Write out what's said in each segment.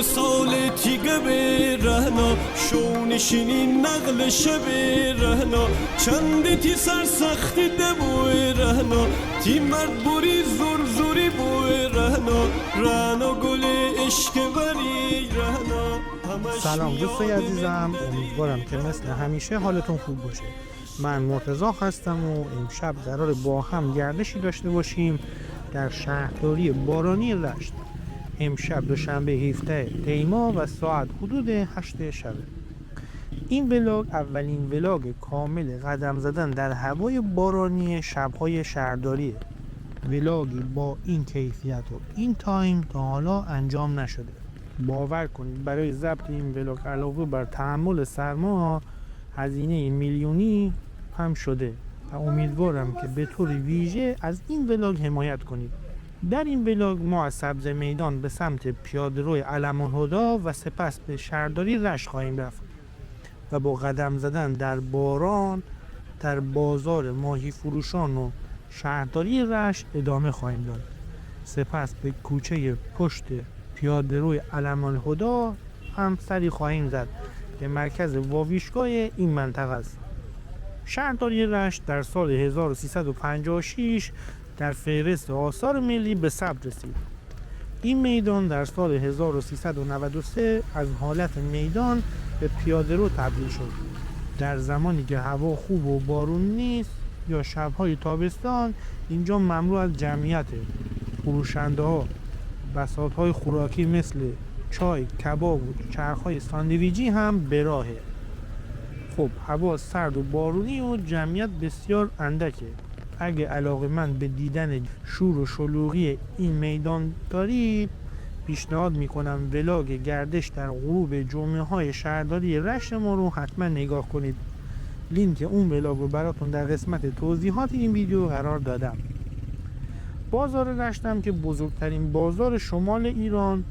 سال تیگه به رهنا شونشینی نقل شب رهنا چندی تی سرسختی دبوی رهنا تی مرد بوری زور زوری بوی رهنا رهنا گل عشق بری رهنا. سلام دوستای عزیزم، امیدوارم که مثل همیشه حالتون خوب باشه. من مرتضی هستم و امشب قرار با هم گردشی داشته باشیم در شهرداری بارانی رشت. امشب دوشنبه 17 دی ماه و ساعت حدود 8 شب. این ولاگ اولین ولاگ کامل قدم زدن در هوای بارانی شب‌های شهرداریه. ولاگی با این کیفیت و این تایم تا حالا انجام نشده. باور کنید برای ضبط این ولاگ علاوه بر تحمل سرما هزینه میلیونی هم شده و امیدوارم که به طور ویژه از این ولاگ حمایت کنید. در این ولاگ ما از سبز میدان به سمت پیاده‌روی علم‌الهدی و سپس به شهرداری رشت خواهیم رفت و با قدم زدن در باران در بازار ماهی فروشان و شهرداری رشت ادامه خواهیم داد. سپس به کوچه پشت پیاده‌روی علم‌الهدی هم سری خواهیم زد که مرکز واویشگاه این منطقه است. شهرداری رشت در سال 1356 در فهرست آثار ملی به ثبت رسید. این میدان در سال 1393 از حالت میدان به پیاده‌رو تبدیل شد. در زمانی که هوا خوب و بارون نیست یا شب‌های تابستان اینجا مملو از جمعیت فروشنده‌ها بساط‌های خوراکی مثل چای، کباب و چرخ‌های ساندویجی هم به راهه. خب هوا سرد و بارونی و جمعیت بسیار اندکه. اگه علاقه‌مند به دیدن شور و شلوغی این میدان دارید پیشنهاد میکنم ولاگ گردش در غروب جمعه‌های شهرداری رشت ما رو حتما نگاه کنید. لینک اون ولاگ رو براتون در قسمت توضیحات این ویدیو قرار دادم. بازار رشتم که بزرگترین بازار شمال ایران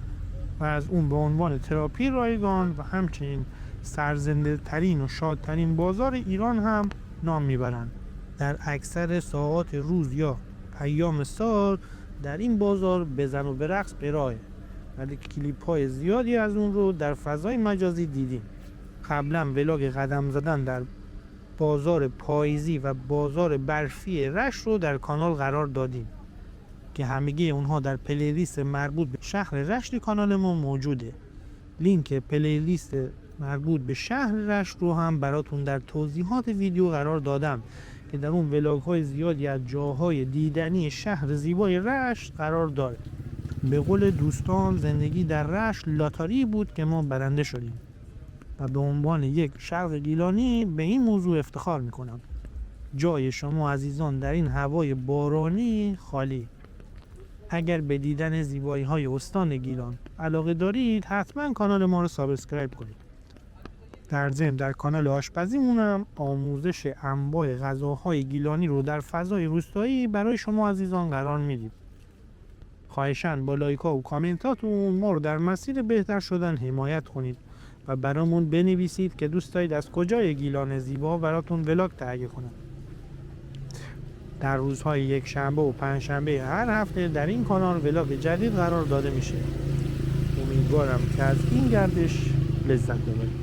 و از اون به عنوان تراپی رایگان و همچنین سرزنده ترین و شادترین بازار ایران هم نام میبرند. در اکثر ساعات روز یا ایام سال در این بازار بزن و برقص به راهه، ولی کلیپ های زیادی از اون رو در فضای مجازی دیدیم. قبلا ولاگ قدم زدن در بازار پاییزی و بازار برفی رشت رو در کانال قرار دادیم که همگی اونها در پلیلیست مربوط به شهر رشت کانال ما موجوده. لینک پلیلیست مربوط به شهر رشت رو هم براتون در توضیحات ویدیو قرار دادم که در اون ولاگ های زیادی از جاهای دیدنی شهر زیبای رشت قرار داره. به قول دوستان زندگی در رشت لاتاری بود که ما برنده شدیم و به عنوان یک شرق گیلانی به این موضوع افتخار میکنم. جای شما عزیزان در این هوای بارانی خالی. اگر به دیدن زیبایی های استان گیلان علاقه دارید حتما کانال ما رو سابسکرایب کنید. در ضمن در کانال آشپزیمونم آموزش انواع غذاهای گیلانی رو در فضای روستایی برای شما عزیزان قرار میدیم. خواهشاً با لایک‌ها و کامنتاتون ما رو در مسیر بهتر شدن حمایت کنید و برامون بنویسید که دوست دارید از کجای گیلان زیبا براتون ولاگ تهیه کنم. در روزهای یک شنبه و پنج شنبه هر هفته در این کانال ولاگ جدید قرار داده میشه. امیدوارم که از این گردش لذت ببرید.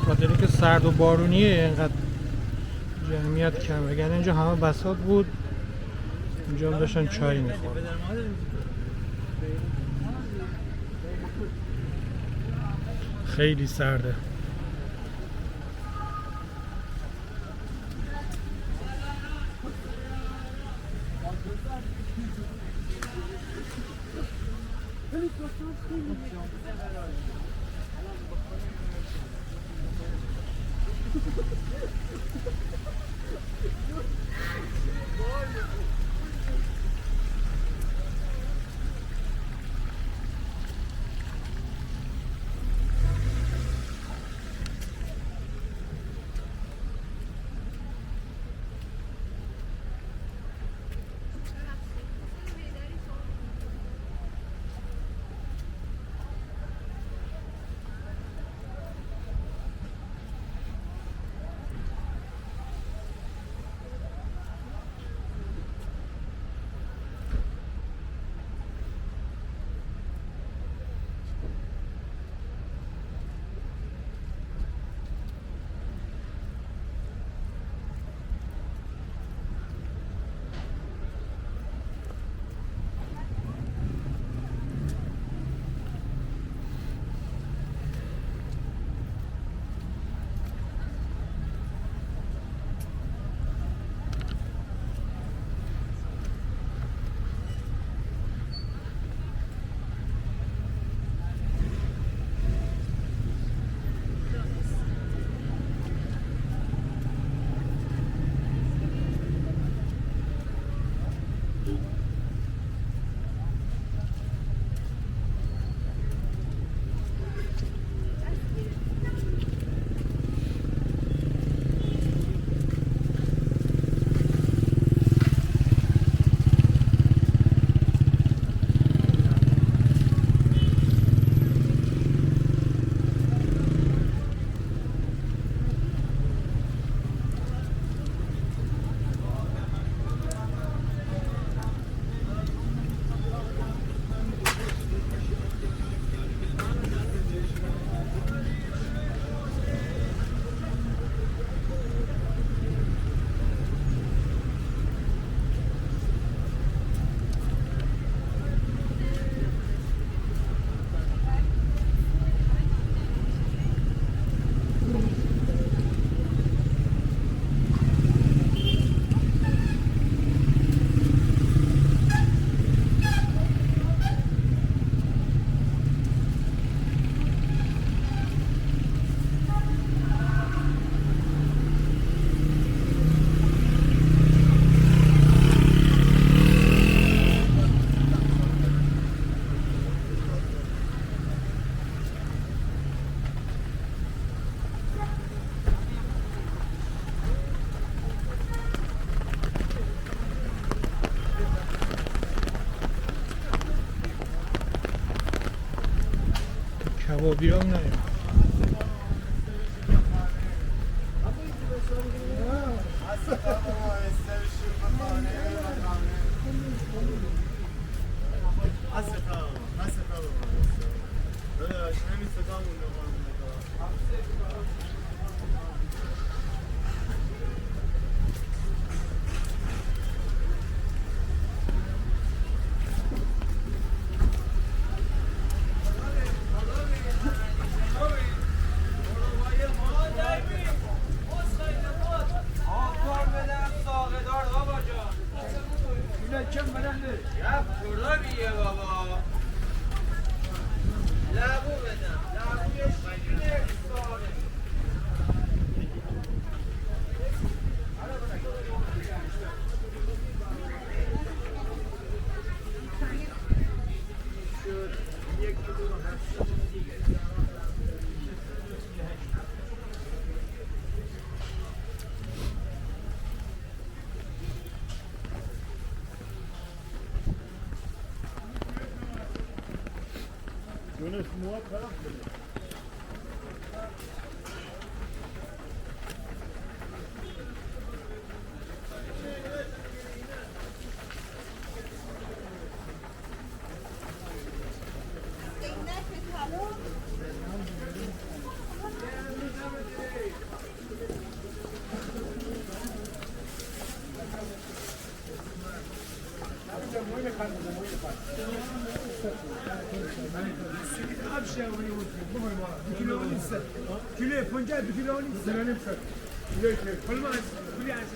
خاطری که سرد و بارونیه اینقدر جمعیت کم، وگرنه اینجا همه بساط بود. اینجا هم داشتن چای میخوردن. خیلی سرده. نه با بیرام نه كيلو فنجان بكيلو ونص انا نمسك كل ما كل يعني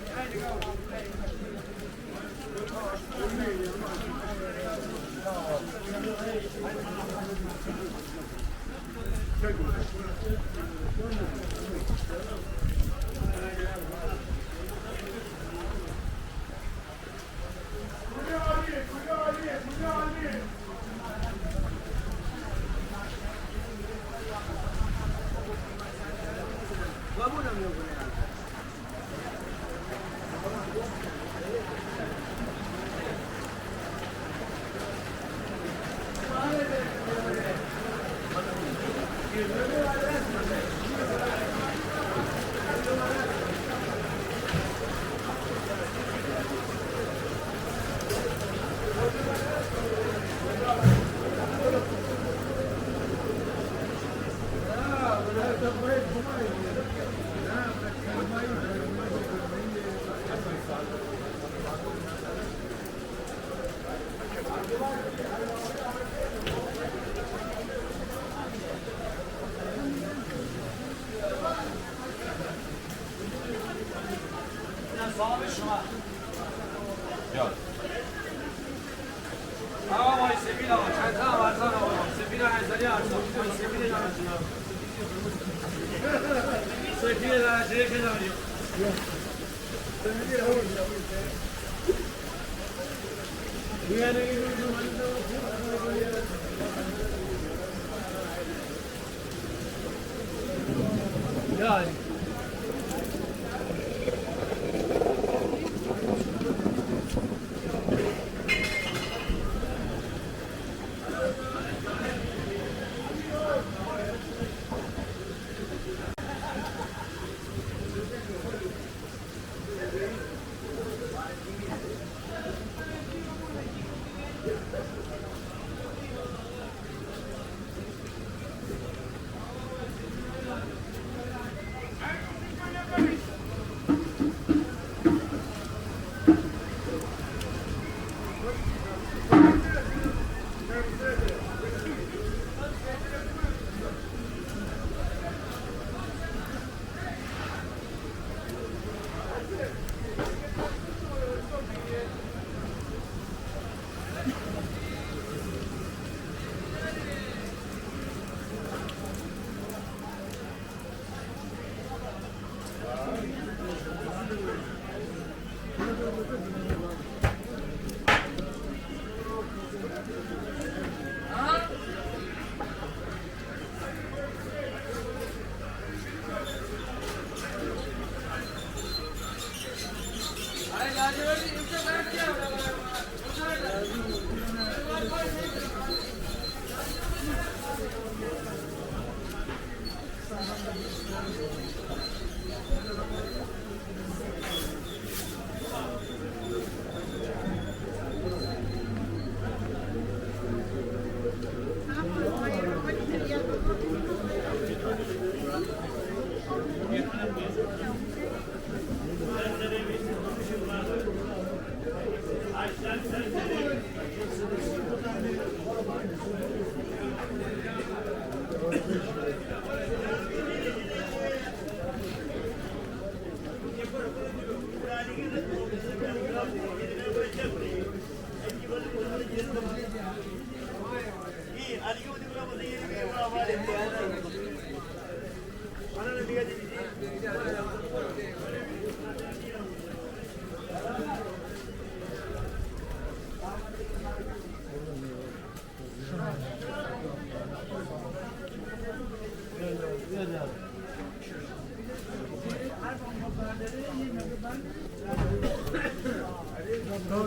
خب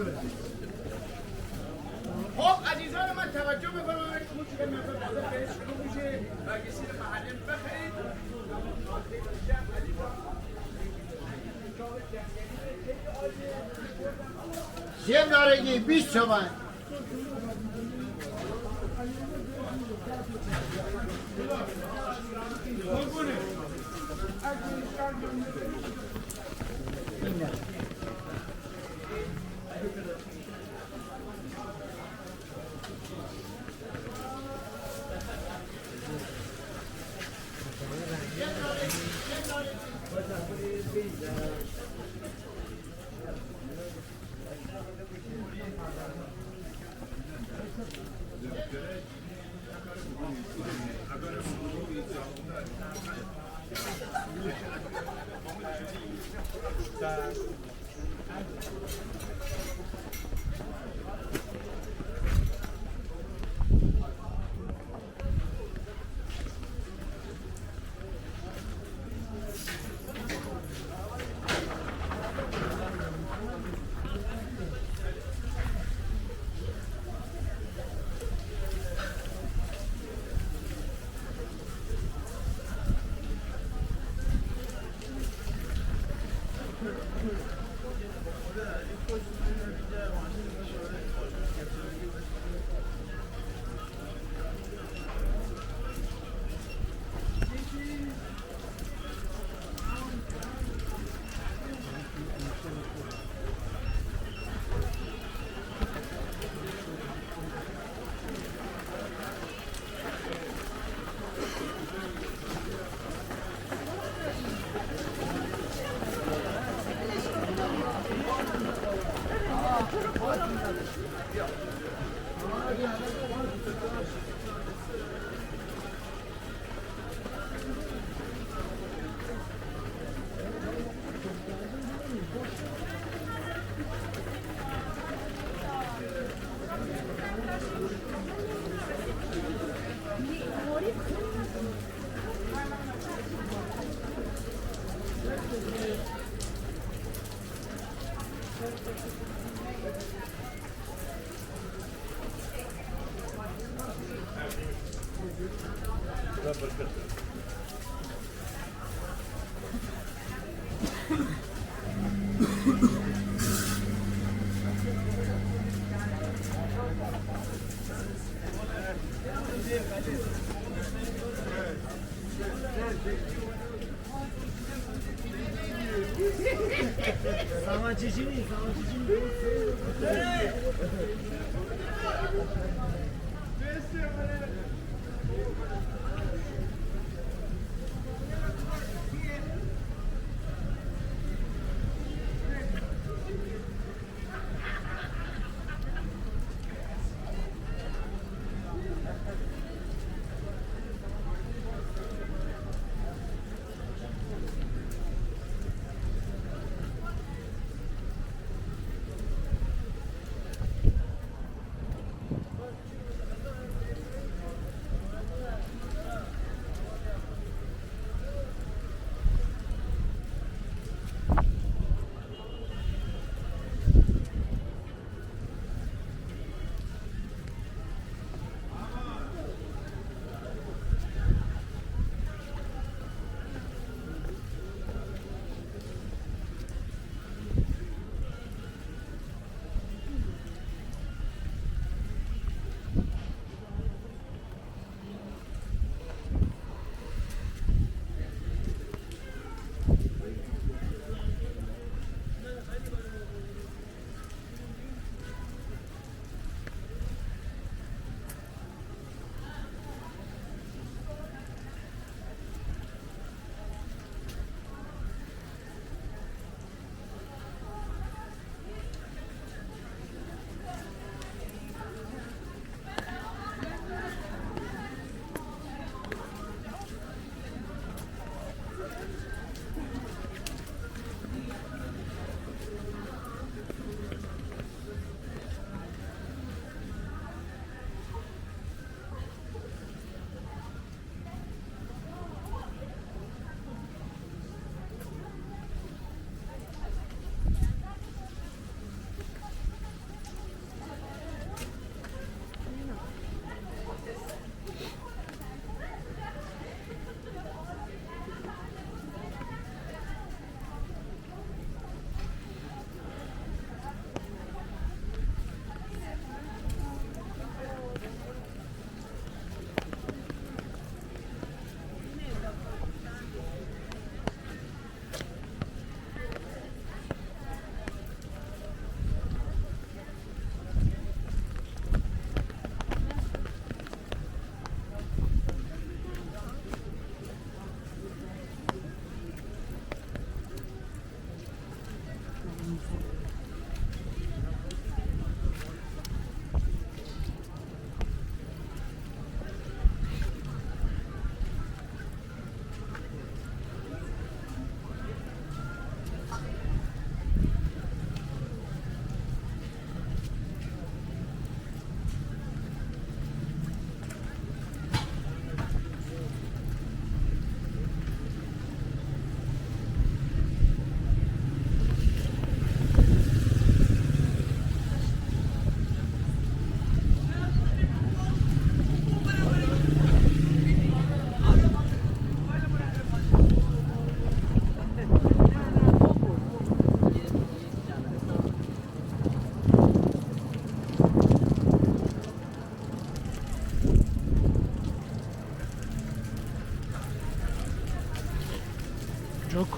عزیزان من توجه بفرمایید اون چیزی که مثلا بازار بهش شروع میشه برگسیر محله بخرید سیم نارنگی 20 تومن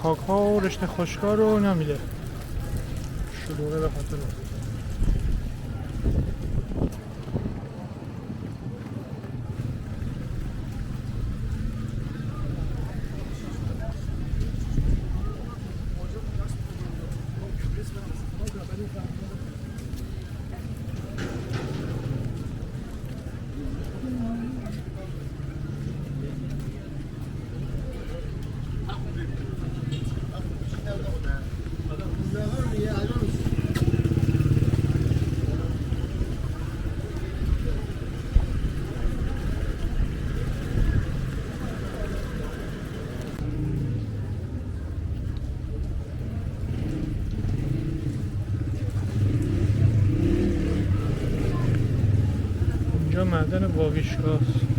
خاک ها و رشته خشکا رو نمیده شلوغه به خاطر اینجا معدن واویشکاست